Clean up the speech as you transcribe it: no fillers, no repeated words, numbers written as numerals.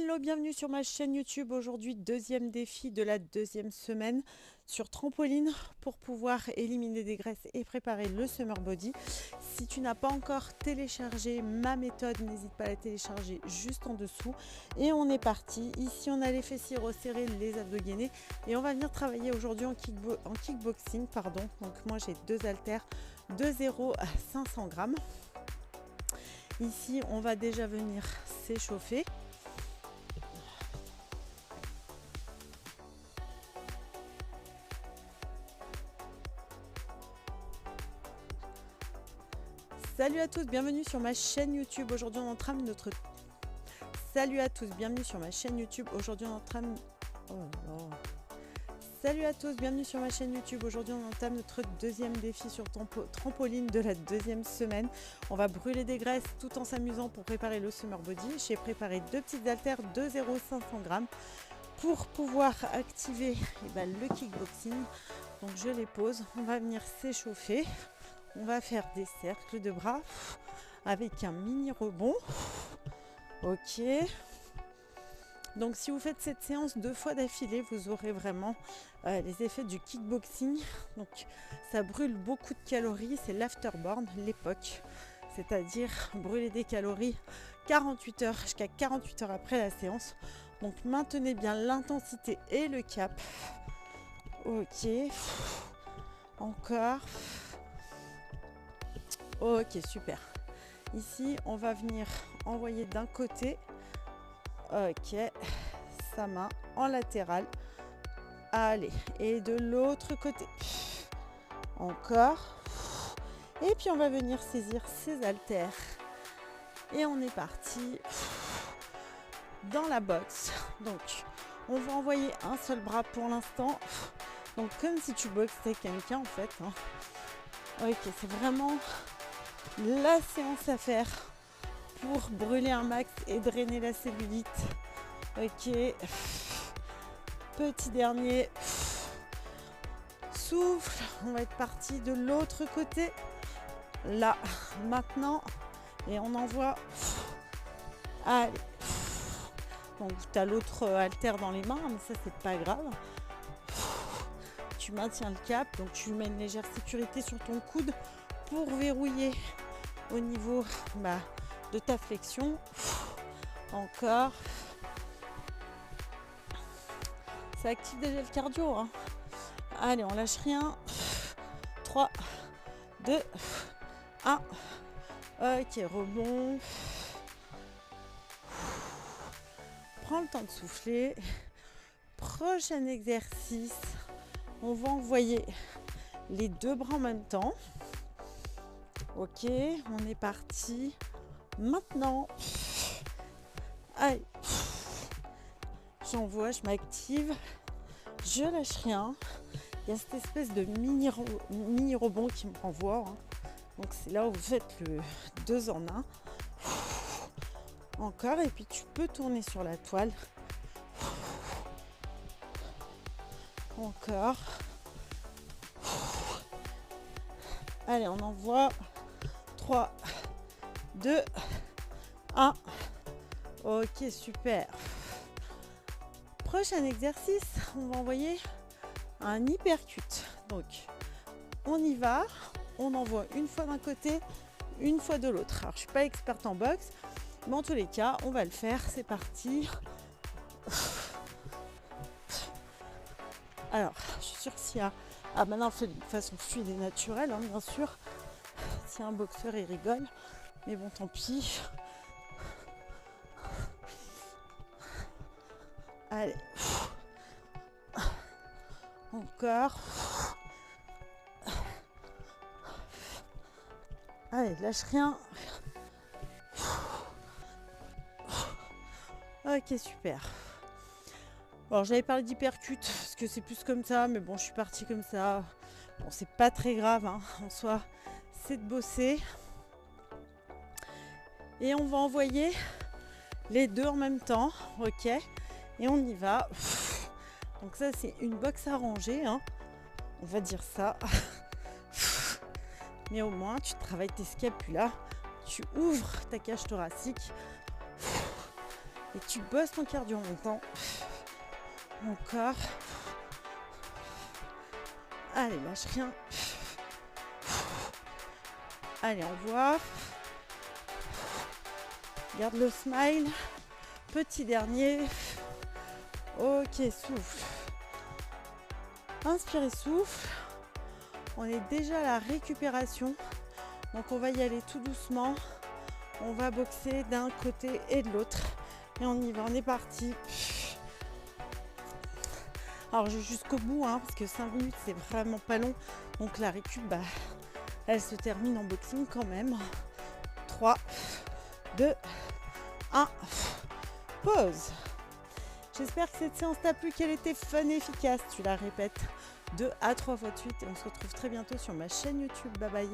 Hello, bienvenue sur ma chaîne YouTube. Aujourd'hui, deuxième défi de la deuxième semaine sur trampoline pour pouvoir éliminer des graisses et préparer le summer body. Si tu n'as pas encore téléchargé ma méthode, n'hésite pas à la télécharger juste en dessous. Et on est parti. Ici, on a les fessiers resserrés, les abdos gainés. Et on va venir travailler aujourd'hui en kickboxing. Donc moi, j'ai deux haltères de 0 à 500 grammes. Ici, on va déjà venir s'échauffer. Salut à tous, bienvenue sur ma chaîne YouTube. Aujourd'hui, on entame notre... Salut à tous, bienvenue sur ma chaîne YouTube. Aujourd'hui, on entame... Salut à tous, bienvenue sur ma chaîne YouTube. Aujourd'hui, on entame notre deuxième défi sur trampoline de la deuxième semaine. On va brûler des graisses tout en s'amusant pour préparer le summer body. J'ai préparé deux petites haltères de 0,500 grammes pour pouvoir activer le kickboxing. Donc, je les pose. On va venir s'échauffer. On va faire des cercles de bras avec un mini rebond. Ok. Donc si vous faites cette séance 2 fois d'affilée, vous aurez vraiment les effets du kickboxing. Donc ça brûle beaucoup de calories. C'est l'afterburn, l'époque. C'est-à-dire brûler des calories 48 heures jusqu'à 48 heures après la séance. Donc maintenez bien l'intensité et le cap. Ok. Encore. Ok, super. Ici, on va venir envoyer d'un côté, ok, sa main en latéral. Allez, et de l'autre côté. Encore. Et puis, on va venir saisir ses haltères. Et on est parti dans la boxe. Donc, on va envoyer un seul bras pour l'instant. Donc, comme si tu boxais quelqu'un, en fait. Ok, c'est vraiment... la séance à faire pour brûler un max et drainer la cellulite. Ok, petit dernier, souffle. On va être parti de l'autre côté là maintenant et on envoie. Allez, donc tu as l'autre haltère dans les mains, mais ça c'est pas grave. Tu maintiens le cap, donc tu mets une légère sécurité sur ton coude pour verrouiller au niveau de ta flexion. Encore. Ça active déjà le cardio. Allez, on lâche rien. 3, 2, 1. Ok, rebond. Prends le temps de souffler. Prochain exercice. On va envoyer les deux bras en même temps. Ok, on est parti. Maintenant, allez, j'envoie, je m'active, je lâche rien. Il y a cette espèce de mini rebond qui me renvoie. Donc c'est là où vous faites le 2 en 1. Encore, et puis tu peux tourner sur la toile. Encore. Allez, on envoie. 3, 2, 1. Ok, super. Prochain exercice, on va envoyer un hypercute. Donc, on y va. On envoie une fois d'un côté, une fois de l'autre. Alors, je ne suis pas experte en boxe, mais en tous les cas, on va le faire. C'est parti. Alors, je suis sûre que s'il y a... maintenant, on fait de façon fluide et naturelle, bien sûr. Si un boxeur il rigole, mais bon tant pis. Allez, encore. Allez, lâche rien. Ok, super. Alors j'avais parlé d'hypercute parce que c'est plus comme ça, mais bon je suis partie comme ça. Bon c'est pas très grave en soi. C'est de bosser et on va envoyer les deux en même temps, ok, et on y va. Donc ça c'est une boxe arrangée, on va dire ça, mais au moins tu travailles tes scapulas, tu ouvres ta cage thoracique Et tu bosses ton cardio en même temps. Encore. Allez, lâche rien. Allez, envoie. Garde le smile. Petit dernier. Ok, souffle. Inspire et souffle. On est déjà à la récupération. Donc on va y aller tout doucement. On va boxer d'un côté et de l'autre. Et on y va, on est parti. Alors je vais jusqu'au bout, parce que 5 minutes c'est vraiment pas long. Donc la récup, elle se termine en boxing quand même. 3, 2, 1, pause. J'espère que cette séance t'a plu, qu'elle était fun et efficace. Tu la répètes 2 à 3 fois de suite et on se retrouve très bientôt sur ma chaîne YouTube. Bye bye.